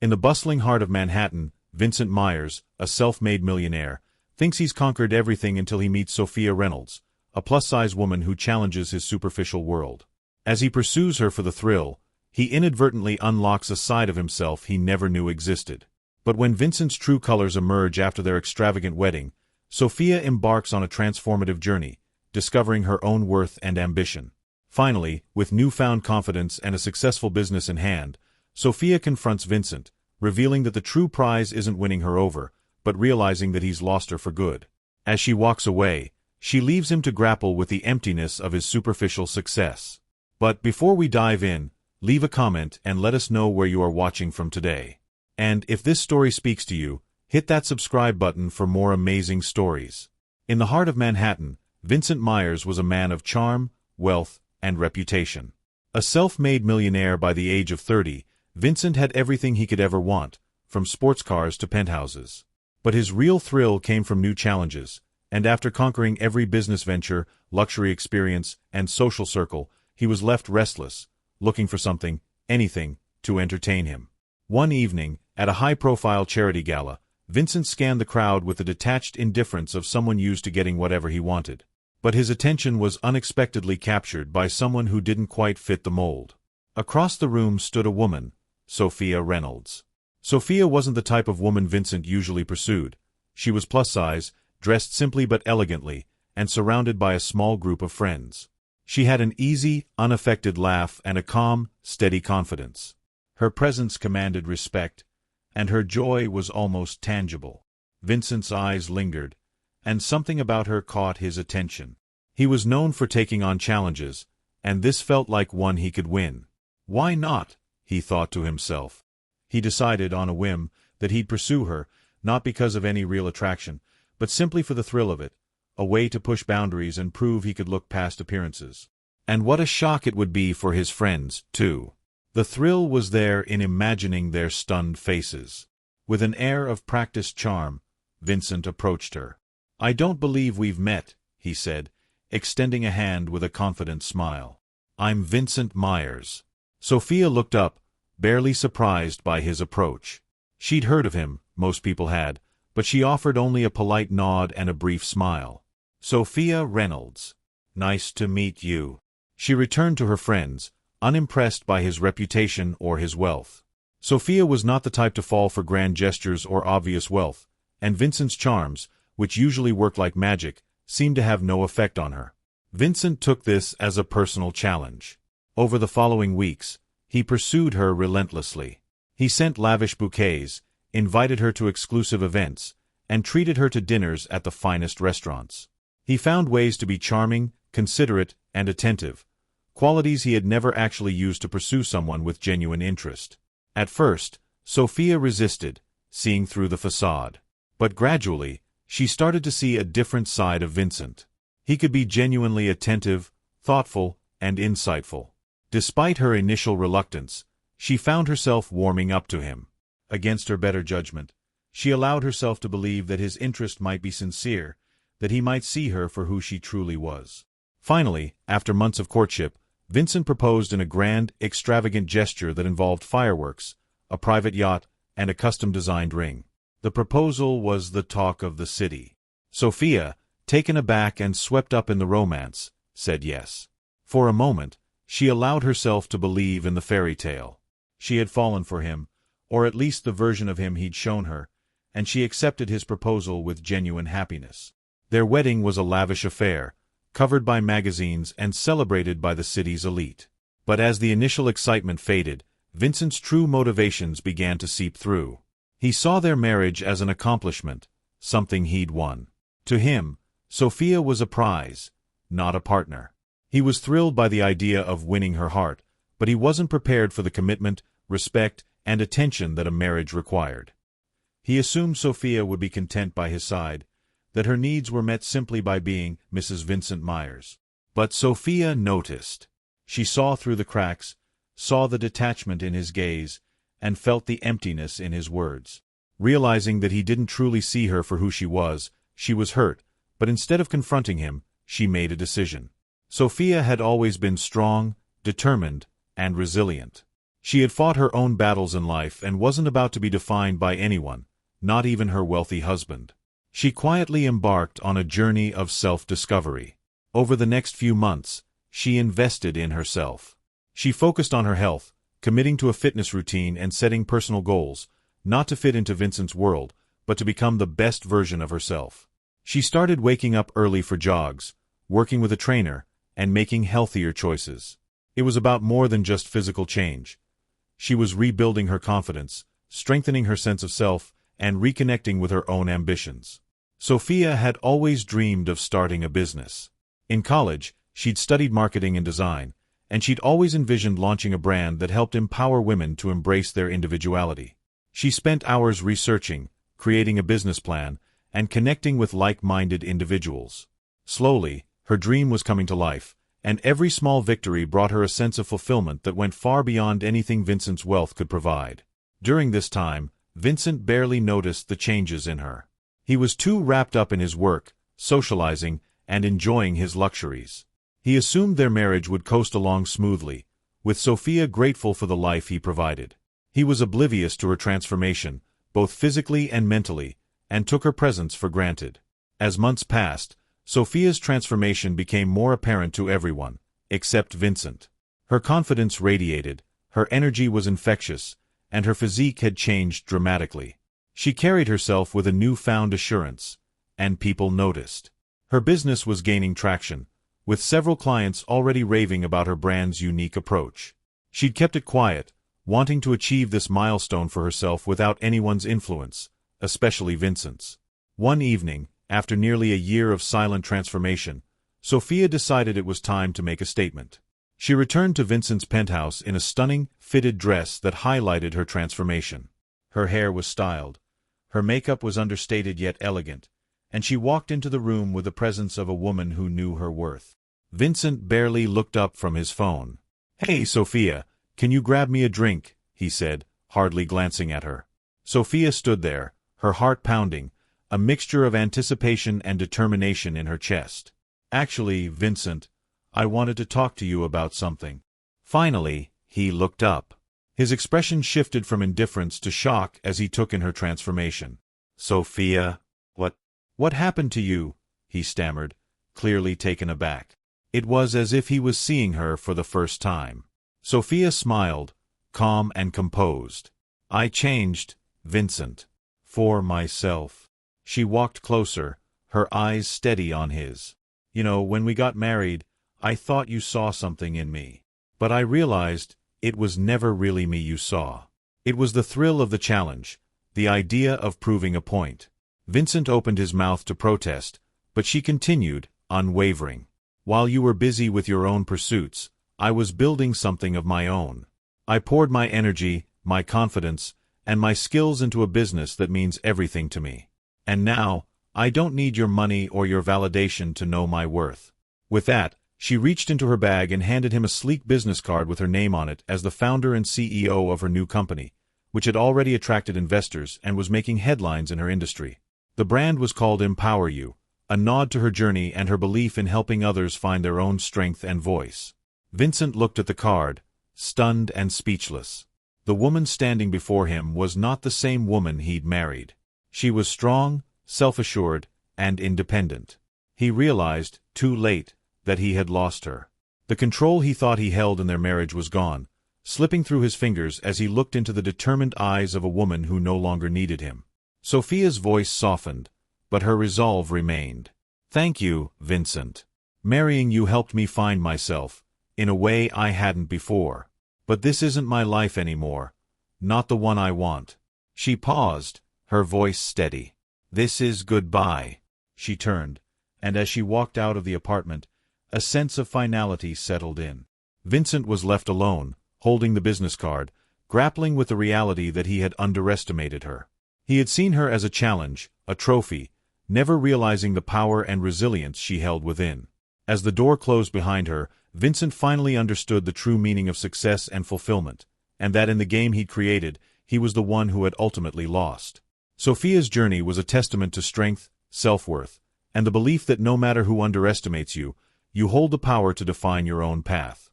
In the bustling heart of Manhattan, Vincent Meyers, a self-made millionaire, thinks he's conquered everything until he meets Sophia Reynolds, a plus-size woman who challenges his superficial world. As he pursues her for the thrill, he inadvertently unlocks a side of himself he never knew existed. But when Vincent's true colors emerge after their extravagant wedding, Sophia embarks on a transformative journey, discovering her own worth and ambition. Finally, with newfound confidence and a successful business in hand, Sophia confronts Vincent, revealing that the true prize isn't winning her over, but realizing that he's lost her for good. As she walks away, she leaves him to grapple with the emptiness of his superficial success. But before we dive in, leave a comment and let us know where you are watching from today. And if this story speaks to you, hit that subscribe button for more amazing stories. In the heart of Manhattan, Vincent Meyers was a man of charm, wealth, and reputation. A self-made millionaire by the age of 30, Vincent had everything he could ever want, from sports cars to penthouses. But his real thrill came from new challenges, and after conquering every business venture, luxury experience, and social circle, he was left restless, looking for something, anything, to entertain him. One evening, at a high-profile charity gala, Vincent scanned the crowd with the detached indifference of someone used to getting whatever he wanted. But his attention was unexpectedly captured by someone who didn't quite fit the mold. Across the room stood a woman, Sophia Reynolds. Sophia wasn't the type of woman Vincent usually pursued. She was plus-size, dressed simply but elegantly, and surrounded by a small group of friends. She had an easy, unaffected laugh and a calm, steady confidence. Her presence commanded respect, and her joy was almost tangible. Vincent's eyes lingered, and something about her caught his attention. He was known for taking on challenges, and this felt like one he could win. Why not? He thought to himself. He decided on a whim that he'd pursue her, not because of any real attraction, but simply for the thrill of it, a way to push boundaries and prove he could look past appearances. And what a shock it would be for his friends, too. The thrill was there in imagining their stunned faces. With an air of practiced charm, Vincent approached her. "I don't believe we've met," he said, extending a hand with a confident smile. "I'm Vincent Meyers." Sophia looked up, barely surprised by his approach. She'd heard of him, most people had, but she offered only a polite nod and a brief smile. "Sophia Reynolds. Nice to meet you." She returned to her friends, unimpressed by his reputation or his wealth. Sophia was not the type to fall for grand gestures or obvious wealth, and Vincent's charms, which usually work like magic, seemed to have no effect on her. Vincent took this as a personal challenge. Over the following weeks, he pursued her relentlessly. He sent lavish bouquets, invited her to exclusive events, and treated her to dinners at the finest restaurants. He found ways to be charming, considerate, and attentive, qualities he had never actually used to pursue someone with genuine interest. At first, Sophia resisted, seeing through the facade. But gradually, she started to see a different side of Vincent. He could be genuinely attentive, thoughtful, and insightful. Despite her initial reluctance, she found herself warming up to him. Against her better judgment, she allowed herself to believe that his interest might be sincere, that he might see her for who she truly was. Finally, after months of courtship, Vincent proposed in a grand, extravagant gesture that involved fireworks, a private yacht, and a custom-designed ring. The proposal was the talk of the city. Sophia, taken aback and swept up in the romance, said yes. For a moment, she allowed herself to believe in the fairy tale. She had fallen for him, or at least the version of him he'd shown her, and she accepted his proposal with genuine happiness. Their wedding was a lavish affair, covered by magazines and celebrated by the city's elite. But as the initial excitement faded, Vincent's true motivations began to seep through. He saw their marriage as an accomplishment, something he'd won. To him, Sophia was a prize, not a partner. He was thrilled by the idea of winning her heart, but he wasn't prepared for the commitment, respect, and attention that a marriage required. He assumed Sophia would be content by his side, that her needs were met simply by being Mrs. Vincent Meyers. But Sophia noticed. She saw through the cracks, saw the detachment in his gaze, and felt the emptiness in his words. Realizing that he didn't truly see her for who she was hurt, but instead of confronting him, she made a decision. Sophia had always been strong, determined, and resilient. She had fought her own battles in life and wasn't about to be defined by anyone, not even her wealthy husband. She quietly embarked on a journey of self-discovery. Over the next few months, she invested in herself. She focused on her health, committing to a fitness routine and setting personal goals, not to fit into Vincent's world, but to become the best version of herself. She started waking up early for jogs, working with a trainer, and making healthier choices. It was about more than just physical change. She was rebuilding her confidence, strengthening her sense of self, and reconnecting with her own ambitions. Sophia had always dreamed of starting a business. In college, she'd studied marketing and design, and she'd always envisioned launching a brand that helped empower women to embrace their individuality. She spent hours researching, creating a business plan, and connecting with like-minded individuals. Slowly, her dream was coming to life, and every small victory brought her a sense of fulfillment that went far beyond anything Vincent's wealth could provide. During this time, Vincent barely noticed the changes in her. He was too wrapped up in his work, socializing, and enjoying his luxuries. He assumed their marriage would coast along smoothly, with Sophia grateful for the life he provided. He was oblivious to her transformation, both physically and mentally, and took her presence for granted. As months passed, Sophia's transformation became more apparent to everyone, except Vincent. Her confidence radiated, her energy was infectious, and her physique had changed dramatically. She carried herself with a newfound assurance, and people noticed. Her business was gaining traction, with several clients already raving about her brand's unique approach. She'd kept it quiet, wanting to achieve this milestone for herself without anyone's influence, especially Vincent's. One evening, after nearly a year of silent transformation, Sophia decided it was time to make a statement. She returned to Vincent's penthouse in a stunning, fitted dress that highlighted her transformation. Her hair was styled, her makeup was understated yet elegant, and she walked into the room with the presence of a woman who knew her worth. Vincent barely looked up from his phone. "Hey, Sophia, can you grab me a drink?" he said, hardly glancing at her. Sophia stood there, her heart pounding, a mixture of anticipation and determination in her chest. "Actually, Vincent, I wanted to talk to you about something." Finally, he looked up. His expression shifted from indifference to shock as he took in her transformation. "Sophia, what happened to you?" he stammered, clearly taken aback. It was as if he was seeing her for the first time. Sophia smiled, calm and composed. "I changed, Vincent. For myself." She walked closer, her eyes steady on his. "You know, when we got married, I thought you saw something in me. But I realized it was never really me you saw. It was the thrill of the challenge, the idea of proving a point." Vincent opened his mouth to protest, but she continued, unwavering. "While you were busy with your own pursuits, I was building something of my own. I poured my energy, my confidence, and my skills into a business that means everything to me. And now, I don't need your money or your validation to know my worth." With that, she reached into her bag and handed him a sleek business card with her name on it as the founder and CEO of her new company, which had already attracted investors and was making headlines in her industry. The brand was called Empower You, a nod to her journey and her belief in helping others find their own strength and voice. Vincent looked at the card, stunned and speechless. The woman standing before him was not the same woman he'd married. She was strong, self-assured, and independent. He realized, too late, that he had lost her. The control he thought he held in their marriage was gone, slipping through his fingers as he looked into the determined eyes of a woman who no longer needed him. Sophia's voice softened, but her resolve remained. "Thank you, Vincent. Marrying you helped me find myself, in a way I hadn't before. But this isn't my life anymore, not the one I want." She paused, her voice steady. "This is goodbye." She turned, and as she walked out of the apartment, a sense of finality settled in. Vincent was left alone, holding the business card, grappling with the reality that he had underestimated her. He had seen her as a challenge, a trophy, never realizing the power and resilience she held within. As the door closed behind her, Vincent finally understood the true meaning of success and fulfillment, and that in the game he'd created, he was the one who had ultimately lost. Sophia's journey was a testament to strength, self-worth, and the belief that no matter who underestimates you, you hold the power to define your own path.